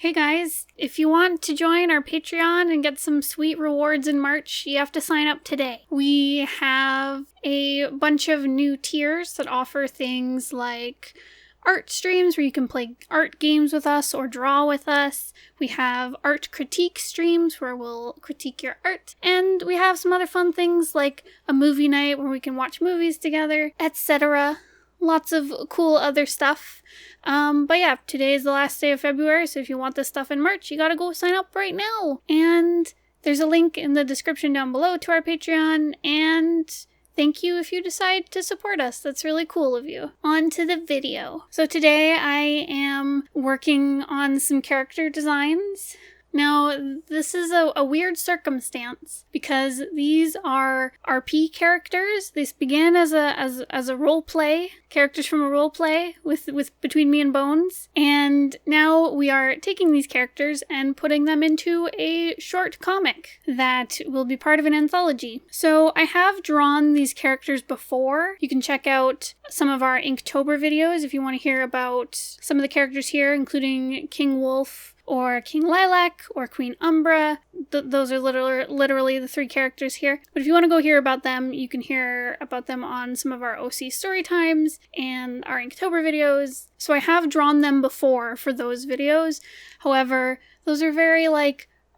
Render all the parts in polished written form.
Hey guys, if you want to join our Patreon and get some sweet rewards in March, you have to sign up today. We have a bunch of new tiers that offer things like art streams where you can play art games with us or draw with us. We have art critique streams where we'll critique your art. And we have some other fun things like a movie night where we can watch movies together, etc. Lots of cool other stuff. But yeah, today is the last day of February, so if you want this stuff in March, you gotta go sign up right now. And there's a link in the description down below to our Patreon, and thank you if you decide to support us. That's really cool of you. On to the video. So today I am working on some character designs. Now, this is a weird circumstance because these are RP characters. This began as a role play, characters from a role play with Between Me and Bones, and now we are taking these characters and putting them into a short comic that will be part of an anthology. So I have drawn these characters before. You can check out some of our Inktober videos if you want to hear about some of the characters here, including King Wolf, or King Lilac, or Queen Umbra. Those are literally the three characters here. But if you want to go hear about them, you can hear about them on some of our OC story times and our Inktober videos. So I have drawn them before for those videos. However, those are very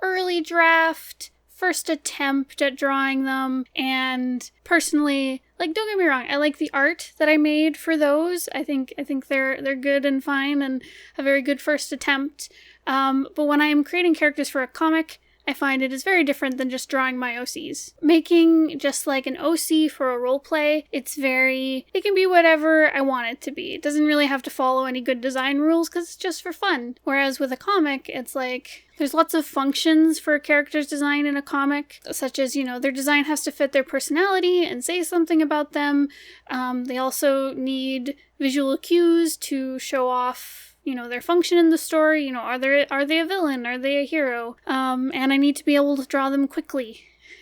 early draft, first attempt at drawing them, and personally, don't get me wrong, I like the art that I made for those. I think they're good and fine and a very good first attempt. But when I am creating characters for a comic, I find it is very different than just drawing my OCs. Making just an OC for a roleplay, it can be whatever I want it to be. It doesn't really have to follow any good design rules because it's just for fun. Whereas with a comic, it's there's lots of functions for a character's design in a comic, such as, their design has to fit their personality and say something about them. They also need visual cues to show off their function in the story. Are they a villain? Are they a hero? And I need to be able to draw them quickly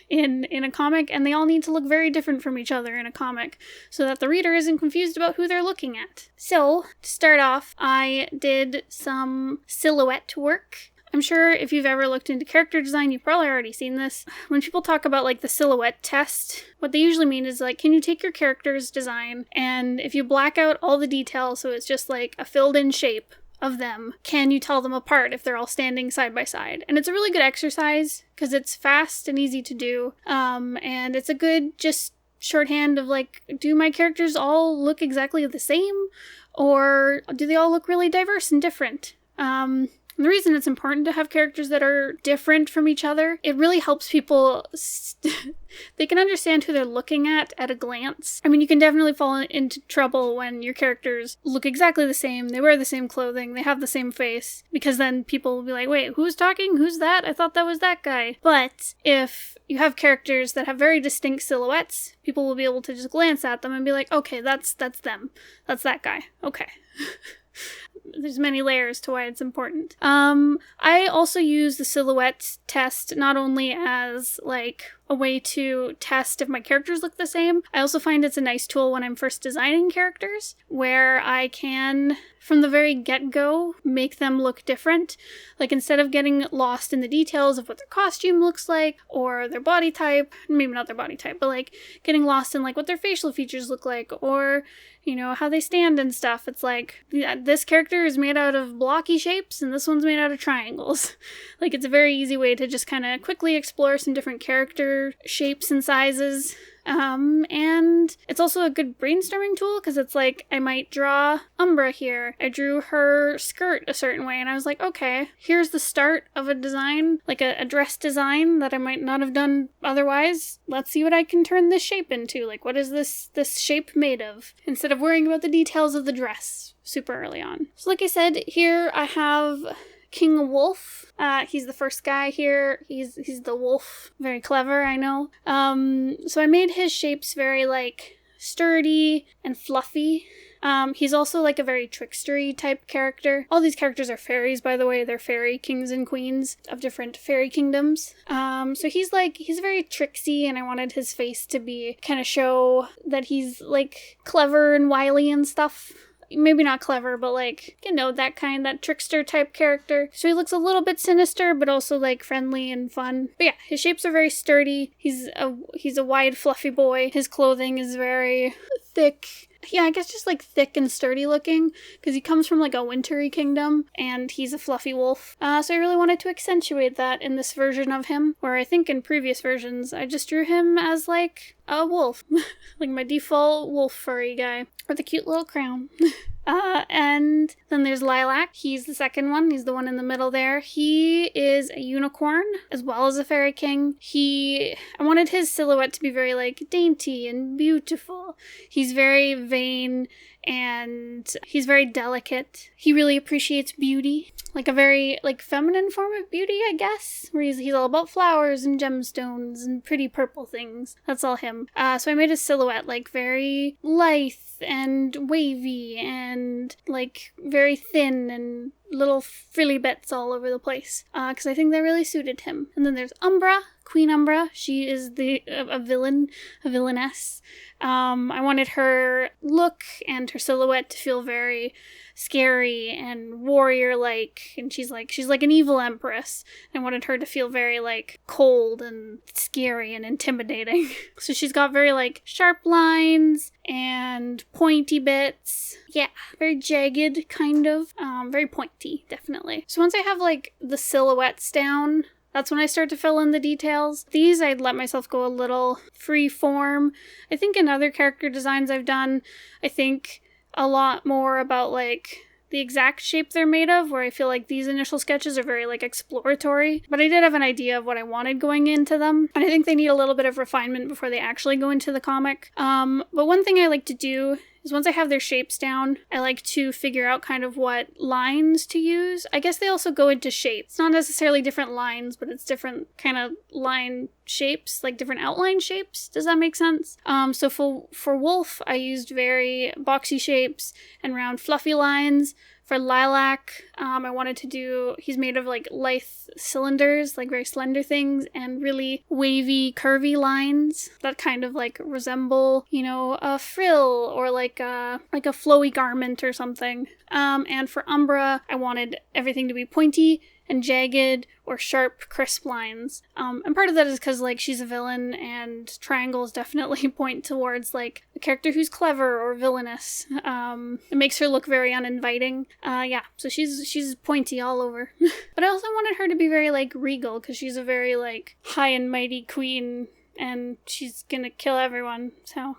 in a comic, and they all need to look very different from each other in a comic so that the reader isn't confused about who they're looking at. So, to start off, I did some silhouette work. I'm sure if you've ever looked into character design, you've probably already seen this. When people talk about the silhouette test, what they usually mean is can you take your character's design and if you black out all the details so it's just a filled in shape of them, can you tell them apart if they're all standing side by side? And it's a really good exercise because it's fast and easy to do. And it's a good just shorthand of do my characters all look exactly the same, or do they all look really diverse and different? The reason it's important to have characters that are different from each other, it really helps people, they can understand who they're looking at a glance. I mean, you can definitely fall into trouble when your characters look exactly the same, they wear the same clothing, they have the same face, because then people will be like, wait, who's talking? Who's that? I thought that was that guy. But if you have characters that have very distinct silhouettes, people will be able to just glance at them and be like, okay, that's them. That's that guy. Okay. There's many layers to why it's important. I also use the silhouette test not only as a way to test if my characters look the same. I also find it's a nice tool when I'm first designing characters where I can, from the very get-go, make them look different. Instead of getting lost in the details of what their costume looks like or their body type, maybe not their body type, but getting lost in what their facial features look like or how they stand and stuff. It's this character is made out of blocky shapes and this one's made out of triangles. It's a very easy way to just kind of quickly explore some different character shapes and sizes. And it's also a good brainstorming tool because it's I might draw Umbra here. I drew her skirt a certain way and I was okay, here's the start of a design, a dress design that I might not have done otherwise. Let's see what I can turn this shape into. What is this shape made of? Instead of worrying about the details of the dress super early on. So I said, here I have King Wolf. He's the first guy here. He's the wolf. Very clever, I know. So I made his shapes very sturdy and fluffy. He's also a very trickstery type character. All these characters are fairies, by the way. They're fairy kings and queens of different fairy kingdoms. So he's very tricksy, and I wanted his face to be kind of show that he's clever and wily and stuff. maybe not clever, but like, that trickster type character. So he looks a little bit sinister, but also like friendly and fun. But yeah, his shapes are very sturdy. He's a wide, fluffy boy. His clothing is very thick. Yeah, I guess just like thick and sturdy looking, because he comes from like a wintry kingdom, and he's a fluffy wolf. So I really wanted to accentuate that in this version of him, where I think in previous versions I just drew him as like a wolf, like my default wolf furry guy with a cute little crown. And then there's Lilac. He's the second one. He's the one in the middle there. He is a unicorn as well as a fairy king. I wanted his silhouette to be very like dainty and beautiful. He's very vain and he's very delicate. He really appreciates beauty, like a very like feminine form of beauty, I guess, where he's all about flowers and gemstones and pretty purple things. That's all him. So I made his silhouette like very lithe and wavy and like very thin and little frilly bits all over the place, because I think that really suited him. And then there's Umbra, Queen Umbra. She is a villainess. I wanted her look and her silhouette to feel very scary and warrior-like, and she's like an evil empress. I wanted her to feel very like cold and scary and intimidating. So she's got very like sharp lines and pointy bits. Yeah, very jagged kind of. Very pointy, definitely. So once I have like the silhouettes down, that's when I start to fill in the details. These I'd let myself go a little free form. I think in other character designs I've done, I think a lot more about like the exact shape they're made of, where I feel like these initial sketches are very like exploratory, but I did have an idea of what I wanted going into them, and I think they need a little bit of refinement before they actually go into the comic. But one thing I like to do is once I have their shapes down, I like to figure out kind of what lines to use. I guess they also go into shapes. It's not necessarily different lines, but it's different kind of line shapes, like different outline shapes. Does that make sense? So for Wolf, I used very boxy shapes and round fluffy lines. For Lilac, I wanted to do, he's made of like lithe cylinders, like very slender things, and really wavy, curvy lines that kind of like resemble, a frill or like a flowy garment or something. And for Umbra, I wanted everything to be pointy and jagged or sharp, crisp lines. And part of that is because like she's a villain, and triangles definitely point towards like a character who's clever or villainous. It makes her look very uninviting. So she's pointy all over. But I also wanted her to be very like regal, because she's a very like high and mighty queen, and she's gonna kill everyone, so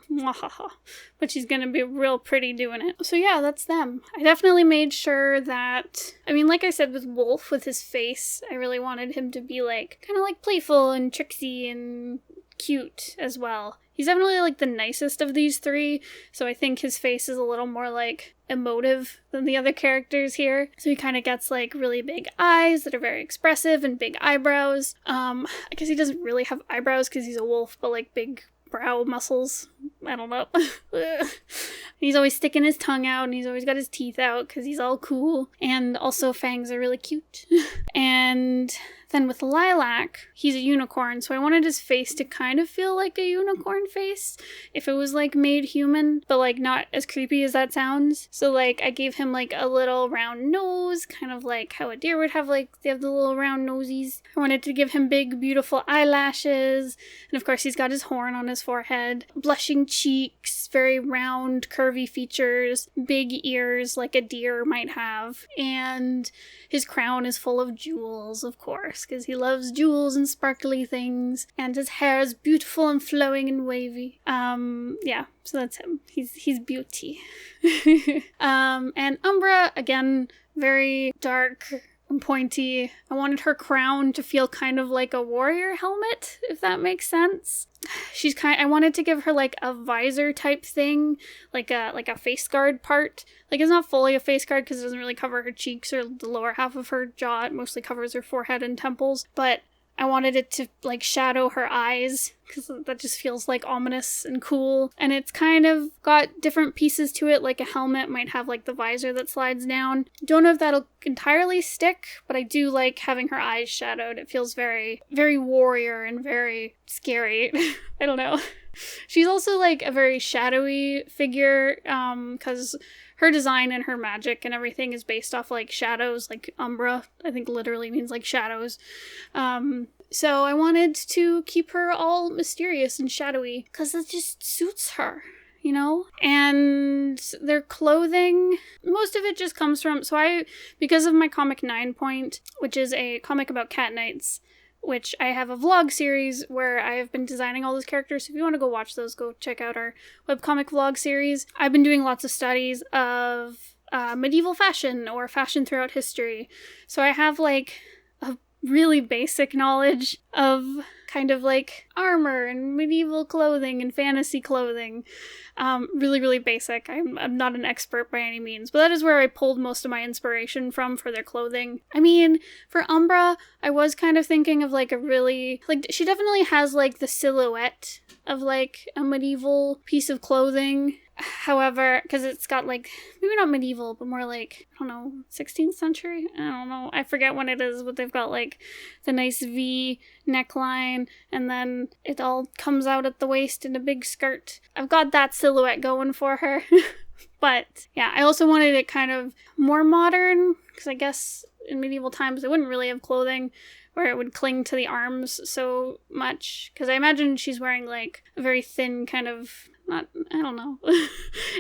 but she's gonna be real pretty doing it. So yeah, that's them. I definitely made sure that, like I said with Wolf, with his face, I really wanted him to be like kind of like playful and tricksy and cute as well. He's definitely like the nicest of these three, so I think his face is a little more like emotive than the other characters here. So he kind of gets like really big eyes that are very expressive and big eyebrows. I guess he doesn't really have eyebrows because he's a wolf, but like big brow muscles. I don't know. He's always sticking his tongue out, and he's always got his teeth out because he's all cool. And also fangs are really cute. And then with Lilac, he's a unicorn, so I wanted his face to kind of feel like a unicorn face if it was like made human, but like not as creepy as that sounds. So like I gave him like a little round nose, kind of like how a deer would have, like they have the little round nosies. I wanted to give him big beautiful eyelashes, and of course he's got his horn on his forehead, blushing cheeks, very round curvy features, big ears like a deer might have, and his crown is full of jewels, of course, because he loves jewels and sparkly things, and his hair is beautiful and flowing and wavy. So that's him. He's beauty. And Umbra, again, very dark and pointy. I wanted her crown to feel kind of like a warrior helmet, if that makes sense. I wanted to give her like a visor type thing, like a face guard part. Like it's not fully a face guard because it doesn't really cover her cheeks or the lower half of her jaw. It mostly covers her forehead and temples, but I wanted it to like shadow her eyes because that just feels like ominous and cool. And it's kind of got different pieces to it, like a helmet might have like the visor that slides down. Don't know if that'll entirely stick, but I do like having her eyes shadowed. It feels very, very warrior and very scary. I don't know. She's also like a very shadowy figure because her design and her magic and everything is based off like shadows, like Umbra, I think literally means like shadows. So I wanted to keep her all mysterious and shadowy because it just suits her, you know? And their clothing, most of it just comes from, because of my comic 9 Point, which is a comic about cat knights, which I have a vlog series where I have been designing all those characters. So if you want to go watch those, go check out our webcomic vlog series. I've been doing lots of studies of medieval fashion or fashion throughout history. So I have like a really basic knowledge of kind of like armor and medieval clothing and fantasy clothing. Really, really basic. I'm not an expert by any means, but that is where I pulled most of my inspiration from for their clothing. I mean, for Umbra, I was kind of thinking of like a really, like, she definitely has like the silhouette of like a medieval piece of clothing. However, because it's got like, maybe not medieval, but more like, I don't know, 16th century? I don't know. I forget when it is, but they've got like the nice V neckline, and then it all comes out at the waist in a big skirt. I've got that silhouette going for her. But yeah, I also wanted it kind of more modern, because I guess in medieval times they wouldn't really have clothing where it would cling to the arms so much. Because I imagine she's wearing like a very thin kind of, I don't know.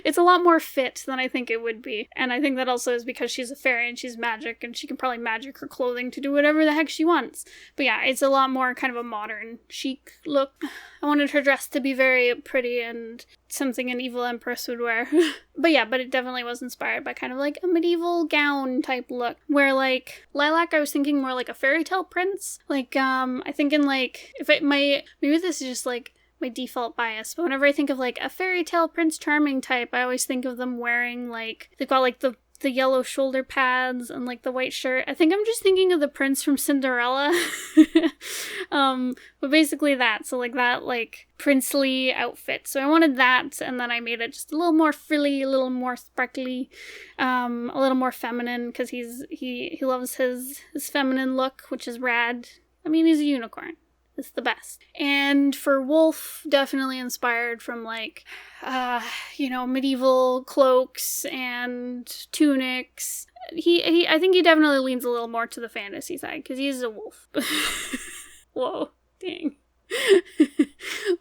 It's a lot more fit than I think it would be. And I think that also is because she's a fairy and she's magic and she can probably magic her clothing to do whatever the heck she wants. But yeah, it's a lot more kind of a modern, chic look. I wanted her dress to be very pretty and something an evil empress would wear. But it definitely was inspired by kind of like a medieval gown type look. Where like Lilac, I was thinking more like a fairy tale prince. Like, I think in like, maybe this is just like my default bias, but whenever I think of like a fairy tale Prince Charming type, I always think of them wearing like, they've got like the yellow shoulder pads and like the white shirt. I think I'm just thinking of the prince from Cinderella. But basically that, so like that like princely outfit. So I wanted that, and then I made it just a little more frilly, a little more sparkly, a little more feminine, because he loves his feminine look, which is rad. I mean, he's a unicorn. It's the best. And for Wolf, definitely inspired from like, medieval cloaks and tunics. I think he definitely leans a little more to the fantasy side because he's a wolf. Whoa, dang.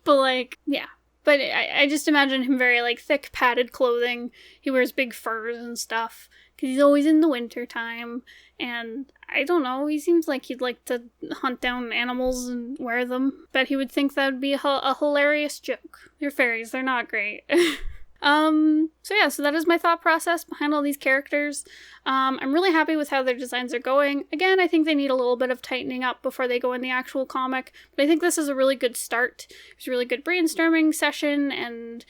But like, yeah. But I just imagine him very like thick padded clothing. He wears big furs and stuff because he's always in the winter time. And I don't know, he seems like he'd like to hunt down animals and wear them. Bet he would think that would be a hilarious joke. They're fairies, they're not great. So that is my thought process behind all these characters. I'm really happy with how their designs are going. Again, I think they need a little bit of tightening up before they go in the actual comic, but I think this is a really good start. It was a really good brainstorming session and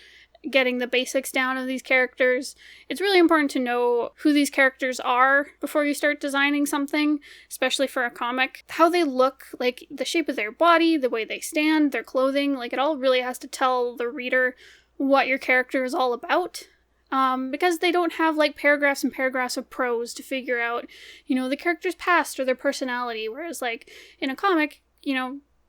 getting the basics down of these characters. It's really important to know who these characters are before you start designing something, especially for a comic. How they look, like the shape of their body, the way they stand, their clothing, like it all really has to tell the reader what your character is all about. Because they don't have like paragraphs and paragraphs of prose to figure out, the character's past or their personality. Whereas like in a comic,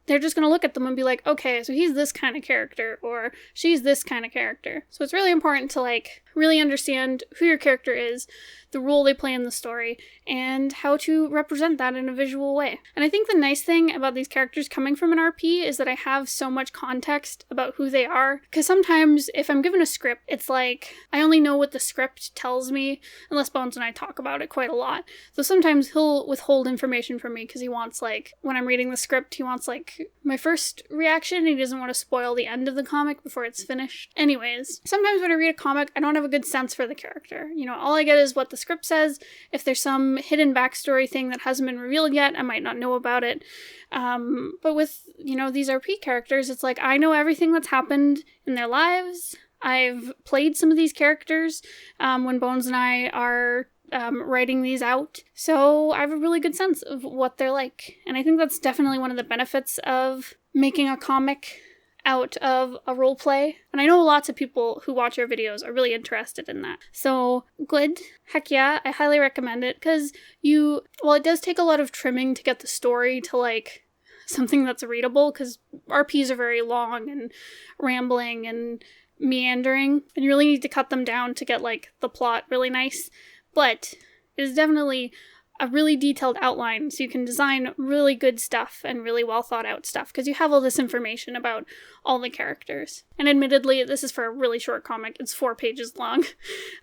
they're just going to look at them and be like, okay, so he's this kind of character, or she's this kind of character. So it's really important to like really understand who your character is, the role they play in the story, and how to represent that in a visual way. And I think the nice thing about these characters coming from an RP is that I have so much context about who they are. Because sometimes if I'm given a script, it's like I only know what the script tells me, unless Bones and I talk about it quite a lot. So sometimes he'll withhold information from me because he wants like, when I'm reading the script, he wants like my first reaction. He doesn't want to spoil the end of the comic before it's finished. Anyways, sometimes when I read a comic, I don't have a good sense for the character. All I get is what the script says. If there's some hidden backstory thing that hasn't been revealed yet, I might not know about it. But with, these RP characters, it's like I know everything that's happened in their lives. I've played some of these characters when Bones and I are writing these out. So I have a really good sense of what they're like. And I think that's definitely one of the benefits of making a comic out of a role play. And I know lots of people who watch our videos are really interested in that. So good. Heck yeah, I highly recommend it because it does take a lot of trimming to get the story to like something that's readable because RPs are very long and rambling and meandering, and you really need to cut them down to get, like, the plot really nice. But it is definitely a really detailed outline, so you can design really good stuff and really well thought out stuff, because you have all this information about all the characters. And admittedly, this is for a really short comic. It's 4 pages long.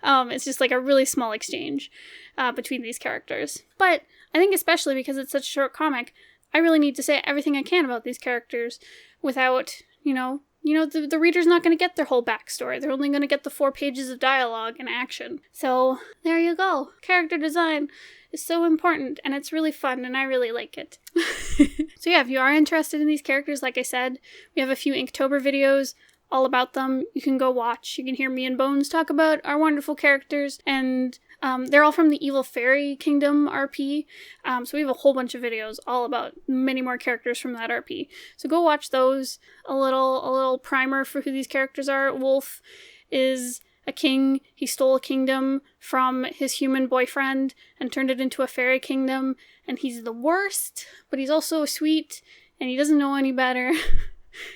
It's just like a really small exchange between these characters. But I think especially because it's such a short comic, I really need to say everything I can about these characters without, the reader's not going to get their whole backstory. They're only going to get the 4 pages of dialogue and action. So there you go. Character design is so important, and it's really fun, and I really like it. So yeah, if you are interested in these characters, like I said, we have a few Inktober videos all about them. You can go watch. You can hear me and Bones talk about our wonderful characters, and they're all from the Evil Fairy Kingdom RP. So we have a whole bunch of videos all about many more characters from that RP. So go watch those. A little primer for who these characters are. Wolf is a king. He stole a kingdom from his human boyfriend and turned it into a fairy kingdom. And he's the worst, but he's also sweet, and he doesn't know any better.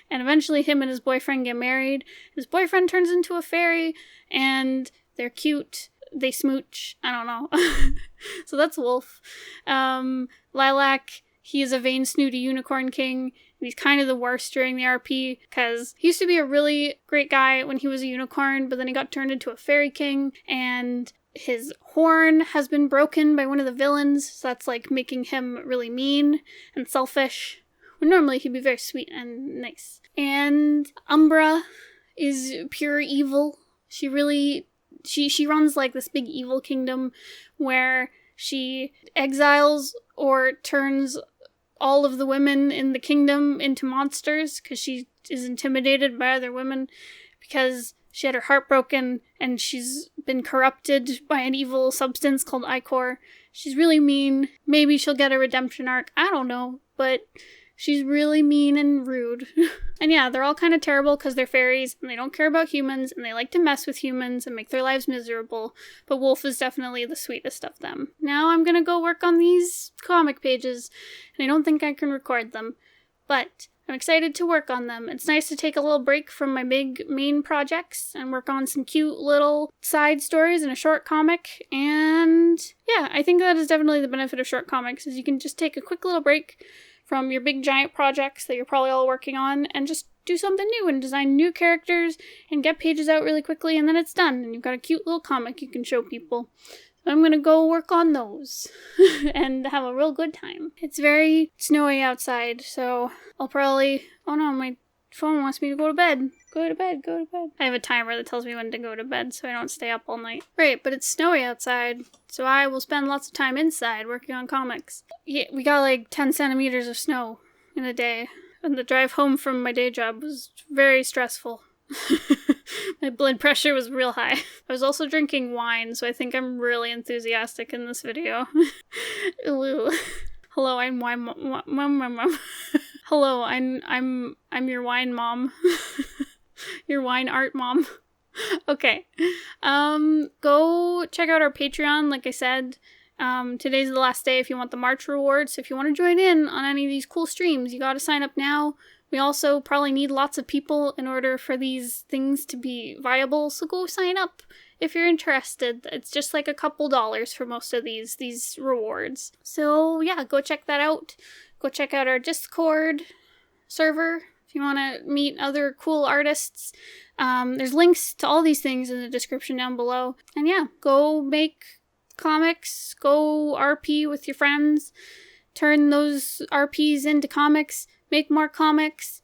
And eventually him and his boyfriend get married. His boyfriend turns into a fairy, and they're cute. They smooch. I don't know. So that's Wolf. Lilac, he is a vain, snooty unicorn king. He's kind of the worst during the RP, because he used to be a really great guy when he was a unicorn, but then he got turned into a fairy king, and his horn has been broken by one of the villains, so that's like making him really mean and selfish, when normally he'd be very sweet and nice. And Umbra is pure evil. She runs like this big evil kingdom where she exiles or turns all of the women in the kingdom into monsters because she is intimidated by other women because she had her heart broken and she's been corrupted by an evil substance called Ichor. She's really mean. Maybe she'll get a redemption arc. I don't know, but she's really mean and rude. And yeah, they're all kind of terrible because they're fairies and they don't care about humans and they like to mess with humans and make their lives miserable. But Wolf is definitely the sweetest of them. Now I'm gonna go work on these comic pages, and I don't think I can record them, but I'm excited to work on them. It's nice to take a little break from my big main projects and work on some cute little side stories in a short comic. And yeah, I think that is definitely the benefit of short comics, is you can just take a quick little break from your big giant projects that you're probably all working on and just do something new and design new characters and get pages out really quickly, and then it's done and you've got a cute little comic you can show people. So I'm gonna go work on those and have a real good time. It's very snowy outside, so I'll probably... Oh no, my phone wants me to go to bed. Go to bed, go to bed. I have a timer that tells me when to go to bed so I don't stay up all night. Right, but it's snowy outside, so I will spend lots of time inside working on comics. Yeah, we got like 10 centimeters of snow in a day, and the drive home from my day job was very stressful. My blood pressure was real high. I was also drinking wine, so I think I'm really enthusiastic in this video. Ooh. Hello, I'm wine mom. Hello, I'm your wine mom. Your wine art mom. Okay. Go check out our Patreon, like I said. Today's the last day if you want the March rewards. So if you want to join in on any of these cool streams, you gotta sign up now. We also probably need lots of people in order for these things to be viable, so go sign up if you're interested. It's just like a couple dollars for most of these rewards. So yeah, go check that out. Go check out our Discord server if you want to meet other cool artists. There's links to all these things in the description down below. And yeah, go make comics, go RP with your friends, turn those RPs into comics, make more comics.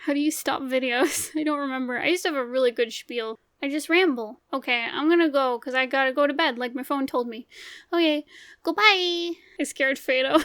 How do you stop videos? I don't remember. I used to have a really good spiel. I just ramble. Okay, I'm gonna go because I gotta go to bed like my phone told me. Okay, goodbye. I scared Fado.